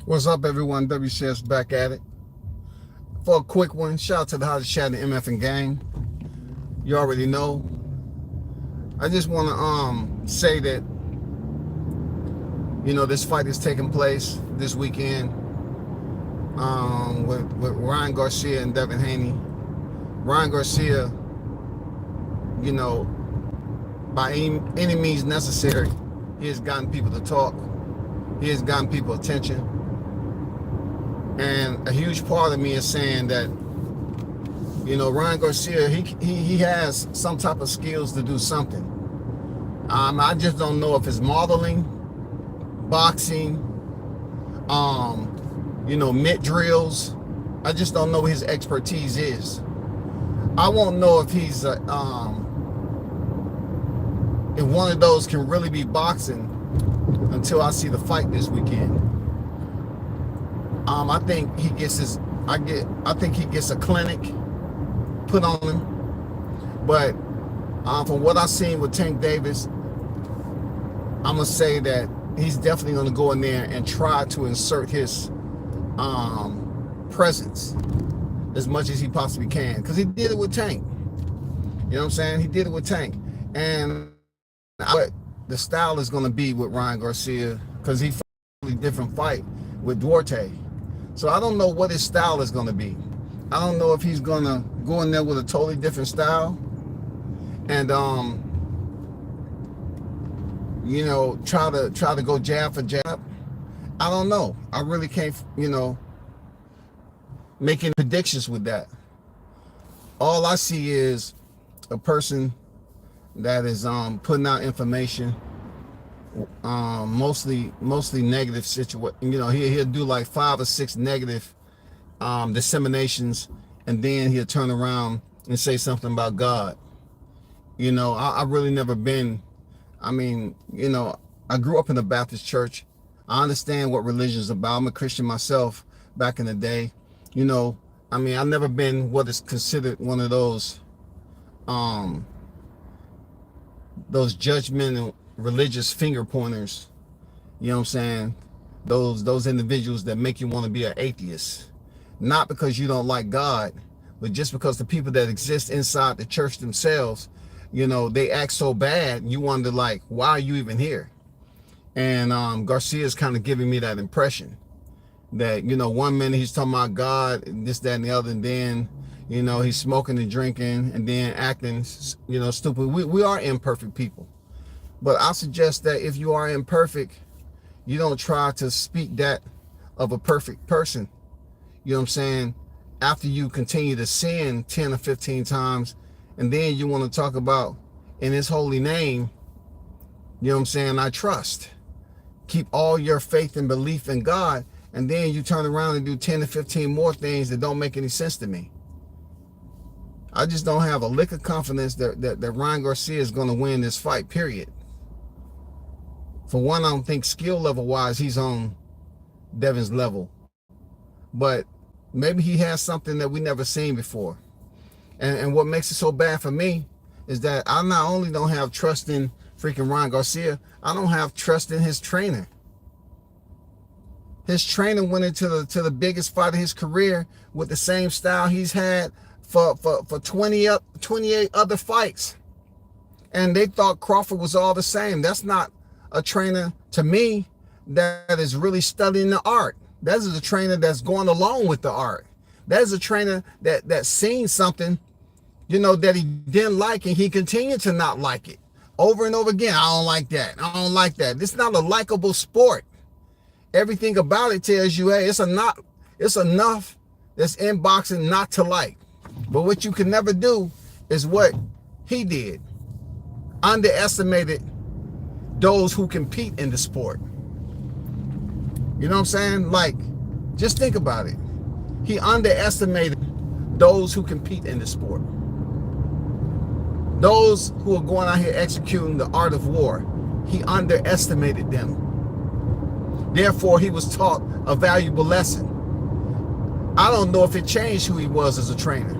What's up, everyone? WCS back at it for a quick one. Shout out to the Hottest Chat and MF and gang. You already know. I just want to say that this fight is taking place this weekend with Ryan Garcia and Devin Haney. Ryan Garcia, by any means necessary, he has gotten people to talk. He has gotten people attention. And a huge part of me is saying that, Ryan Garcia, he has some type of skills to do something. I just don't know if it's modeling, boxing, mitt drills. I just don't know what his expertise is. I won't know if he's if one of those can really be boxing until I see the fight this weekend. I think he gets I think he gets a clinic put on him. But from what I've seen with Tank Davis, I'm gonna say that he's definitely gonna go in there and try to insert his presence as much as he possibly can, because he did it with Tank. You know what I'm saying? He did it with Tank, and what the style is gonna be with Ryan Garcia, because he fought a really different fight with Duarte. So I don't know what his style is going to be. I don't know if he's going to go in there with a totally different style and try to go jab for jab. I don't know. I really can't make any predictions with that. All I see is a person that is putting out information, mostly negative situation. He'll do like 5 or 6 negative disseminations, and then he'll turn around and say something about God. I really never been. I grew up in the Baptist church. I understand what religion is about. I'm a Christian myself back in the day. I've never been what is considered one of those judgmental religious finger pointers. You know what I'm saying? Those individuals that make you want to be an atheist, not because you don't like God, but just because the people that exist inside the church themselves, they act so bad, you wonder, like, why are you even here? And Garcia is kind of giving me that impression that, one minute he's talking about God and this, that, and the other, and then he's smoking and drinking and then acting stupid. We are imperfect people. But I suggest that if you are imperfect, you don't try to speak that of a perfect person. You know what I'm saying? After you continue to sin 10 or 15 times, and then you want to talk about, in his holy name, you know what I'm saying, I trust. Keep all your faith and belief in God, and then you turn around and do 10 to 15 more things that don't make any sense to me. I just don't have a lick of confidence that Ryan Garcia is going to win this fight, period. For one, I don't think skill level wise he's on Devin's level, but maybe he has something that we never seen before. And what makes it so bad for me is that I not only don't have trust in freaking Ryan Garcia, I don't have trust in his trainer. His trainer went into the biggest fight of his career with the same style he's had for 28 other fights, and they thought Crawford was all the same. That's not a trainer to me that is really studying the art. That is a trainer that's going along with the art. That is a trainer that's seen something, that he didn't like, and he continued to not like it over and over again. I don't like that. I don't like that. This is not a likable sport. Everything about it tells you, hey, it's enough that's in boxing not to like. But what you can never do is what he did. Underestimated those who compete in the sport. You know what I'm saying? Like, just think about it. He underestimated those who compete in the sport. Those who are going out here executing the art of war. He underestimated them. Therefore, he was taught a valuable lesson. I don't know if it changed who he was as a trainer.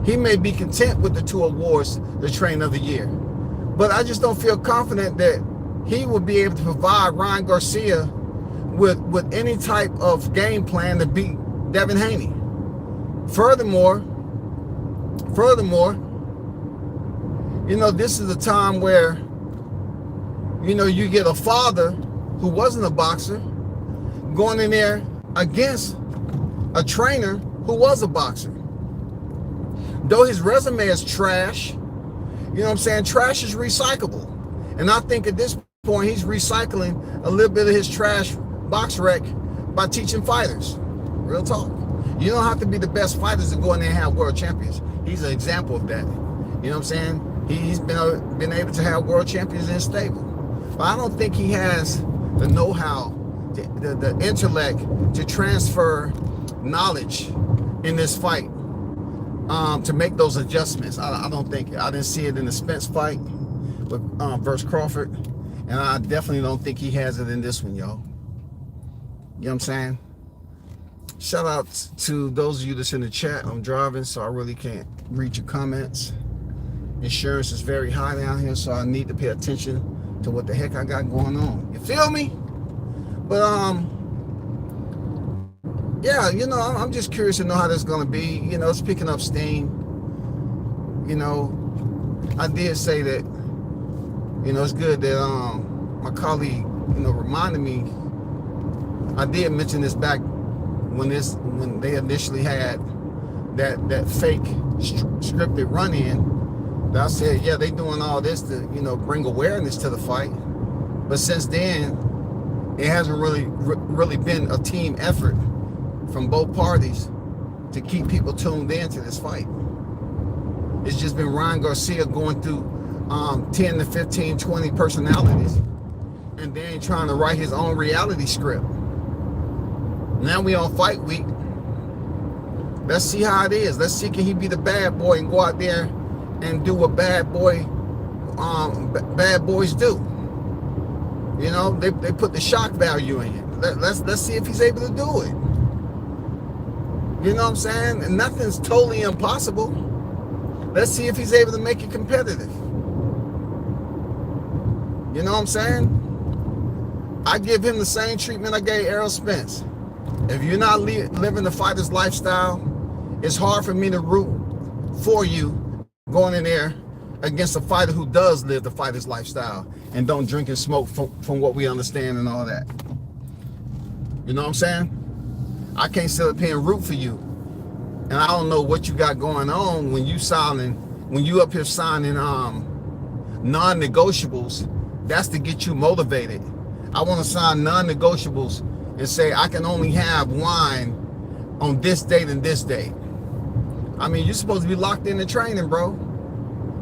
He may be content with the 2 awards, the trainer of the year. But I just don't feel confident that he will be able to provide Ryan Garcia with any type of game plan to beat Devin Haney. Furthermore, this is a time where, you get a father who wasn't a boxer going in there against a trainer who was a boxer. Though his resume is trash, trash is recyclable. And I think at this point he's recycling a little bit of his trash box wreck by teaching fighters. Real talk. You don't have to be the best fighters to go in there and have world champions. He's an example of that. He's been able to have world champions in his stable. But I don't think he has the know-how, the intellect to transfer knowledge in this fight to make those adjustments. I don't think I didn't see it in the Spence fight with versus Crawford, and I definitely don't think he has it in this one, y'all. You know what I'm saying? Shout out to those of you that's in the chat. I'm driving, so I really can't read your comments. Insurance is very high down here, so I need to pay attention to what the heck I got going on. You feel me? But yeah, I'm just curious to know how this is gonna be. It's picking up steam. I did say that, it's good that my colleague, reminded me. I did mention this back when they initially had that fake scripted run-in. That I said, yeah, they doing all this to, bring awareness to the fight. But since then, it hasn't really been a team effort from both parties to keep people tuned into this fight. It's just been Ryan Garcia going through 10 to 15, 20 personalities and then trying to write his own reality script. Now we on fight week. Let's see how it is. Let's see, can he be the bad boy and go out there and do what bad boys do. They put the shock value in it. Let's see if he's able to do it. You know what I'm saying? And nothing's totally impossible. Let's see if he's able to make it competitive. You know what I'm saying? I give him the same treatment I gave Errol Spence. If you're not living the fighter's lifestyle, it's hard for me to root for you going in there against a fighter who does live the fighter's lifestyle and don't drink and smoke from what we understand and all that. You know what I'm saying? I can't sit up here and root for you. And I don't know what you got going on when you up here signing non-negotiables. That's to get you motivated. I want to sign non-negotiables and say I can only have wine on this date and this date. I mean, you're supposed to be locked into training, bro.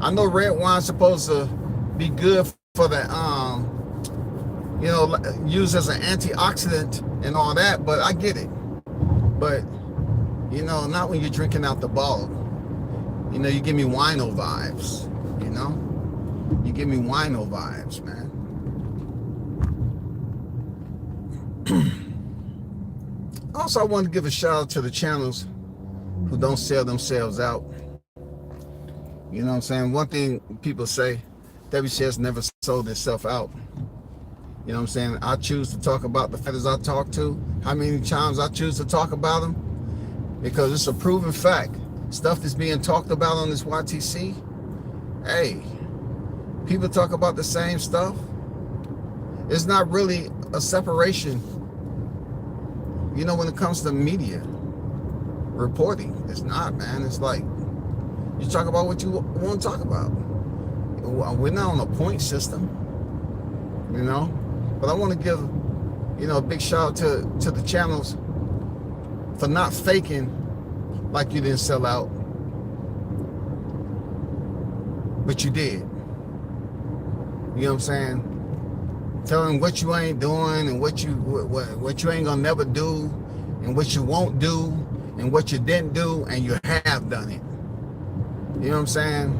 I know red wine's supposed to be good for the used as an antioxidant and all that, but I get it. But not when you're drinking out the bottle. You give me wino vibes. You give me wino vibes, man. Also, I want to give a shout out to the channels who don't sell themselves out. You know what I'm saying? One thing people say, WCS never sold itself out. You know what I'm saying? I choose to talk about the fighters I talk to, how many times I choose to talk about them, because it's a proven fact. Stuff that's being talked about on this YTC, hey, people talk about the same stuff. It's not really a separation, when it comes to media reporting. It's not, man. It's like you talk about what you want to talk about. We're not on a point system, but I want to give a big shout out to the channels for not faking like you didn't sell out, but you did. You know what I'm saying? Telling what you ain't doing and what you ain't gonna never do, and what you won't do, and what you didn't do, and you have done it. You know what I'm saying?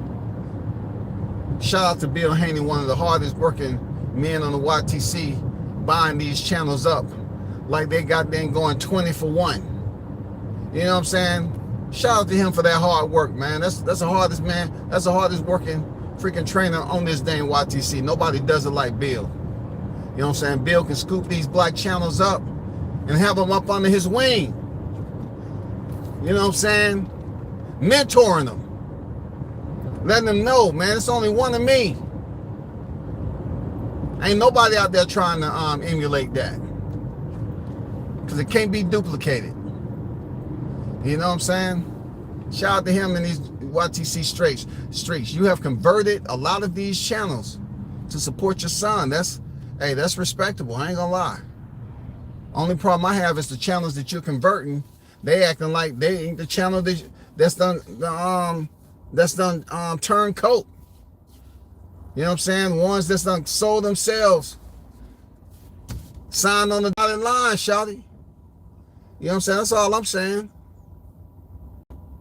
Shout out to Bill Haney, one of the hardest working men on the YTC, buying these channels up like they got them going 20 for 1. You know what I'm saying? Shout out to him for that hard work, man. That's the hardest man. That's the hardest working freaking trainer on this dang YTC. Nobody does it like Bill. You know what I'm saying? Bill can scoop these black channels up and have them up under his wing. You know what I'm saying? Mentoring them. Letting them know, man, it's only one of me. Ain't nobody out there trying to emulate that. Because it can't be duplicated. You know what I'm saying? Shout out to him and these YTC streets. You have converted a lot of these channels to support your son. That's respectable. I ain't gonna lie. Only problem I have is the channels that you're converting. They acting like they ain't the channel that's done turned coat. You know what I'm saying? Ones that's done sold themselves. Signed on the dotted line, shawty. You know what I'm saying? That's all I'm saying.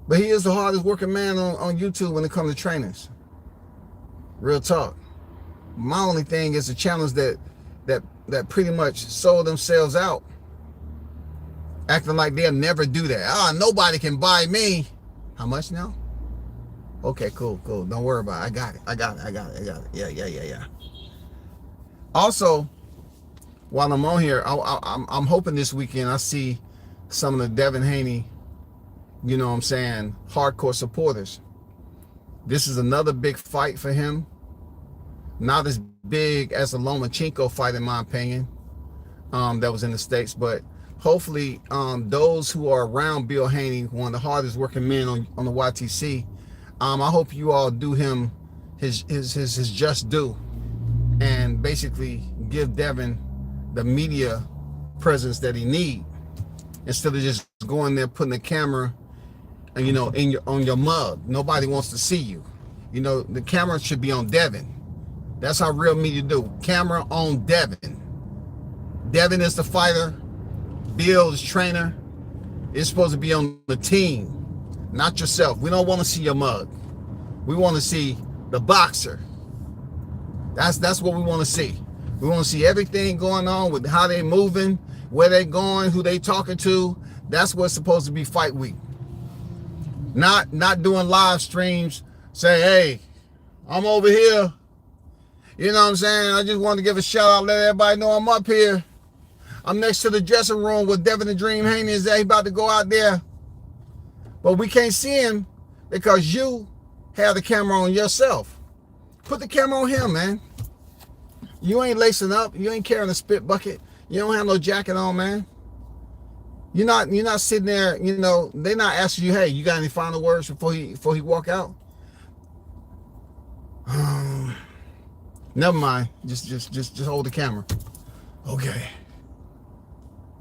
But he is the hardest working man on YouTube when it comes to trainers. Real talk. My only thing is the channels that pretty much sold themselves out. Acting like they'll never do that. Nobody can buy me. How much now? Okay, cool. Don't worry about it. I got it. Yeah. Also, while I'm on here, I'm hoping this weekend I see some of the Devin Haney, you know what I'm saying, hardcore supporters. This is another big fight for him. Not as big as the Lomachenko fight, in my opinion, that was in the States, but hopefully those who are around Bill Haney, one of the hardest working men on the YTC, I hope you all do him his just due and basically give Devin the media presence that he need, instead of just going there putting the camera, you know, on your mug. Nobody wants to see you. You know, the camera should be on Devin. That's how real media do. Camera on Devin. Devin is the fighter. Bill is trainer. It's supposed to be on the team, not yourself. We don't want to see your mug. We want to see the boxer. That's what we want to see. We want to see everything going on with how they moving, where they going, who they talking to. That's what's supposed to be fight week. Not doing live streams. Say, hey, I'm over here. You know what I'm saying? I just want to give a shout out, let everybody know I'm up here. I'm next to the dressing room where Devin the Dream Haney is at. He about to go out there. But we can't see him because you have the camera on yourself. Put the camera on him, man. You ain't lacing up. You ain't carrying a spit bucket. You don't have no jacket on, man. You're not sitting there, you know, they're not asking you, hey, you got any final words before he walk out? Never mind. Just hold the camera. Okay.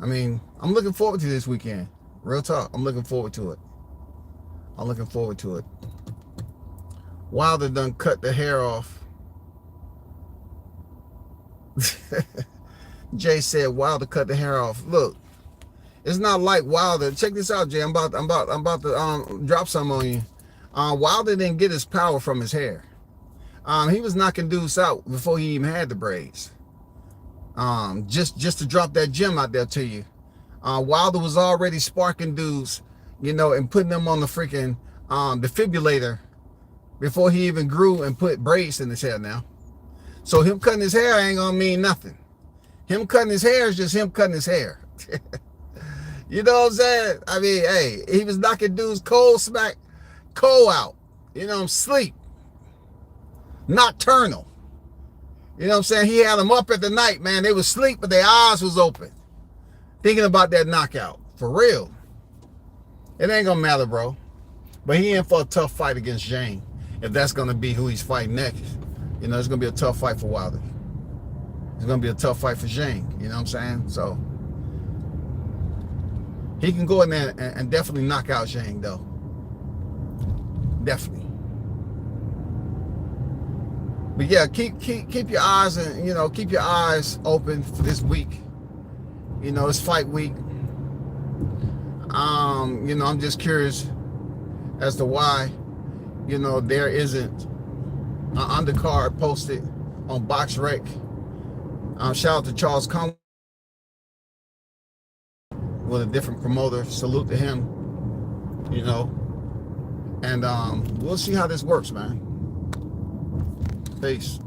I mean, I'm looking forward to this weekend. Real talk. I'm looking forward to it. Wilder done cut the hair off. Jay said Wilder cut the hair off. Look, it's not like Wilder. Check this out, Jay. I'm about to drop something on you. Wilder didn't get his power from his hair. He was knocking dudes out before he even had the braids. Just to drop that gem out there to you. Wilder was already sparking dudes, you know, and putting them on the freaking defibrillator before he even grew and put braids in his hair now. So him cutting his hair ain't gonna mean nothing. Him cutting his hair is just him cutting his hair. You know what I'm saying? I mean, hey, he was knocking dudes cold out. You know, sleep. Nocturnal. You know what I'm saying? He had them up at the night, man. They was asleep, but their eyes was open. Thinking about that knockout. For real. It ain't gonna matter, bro. But he in for a tough fight against Jane. If that's gonna be who he's fighting next. You know, it's gonna be a tough fight for Wilder. It's gonna be a tough fight for Jane. You know what I'm saying? So he can go in there and definitely knock out Jane, though. Definitely. But yeah, keep your eyes and keep your eyes open for this week. You know, it's fight week. I'm just curious as to why, there isn't an undercard posted on BoxRec. Shout out to Charles Conway with a different promoter. Salute to him. And we'll see how this works, man. Peace.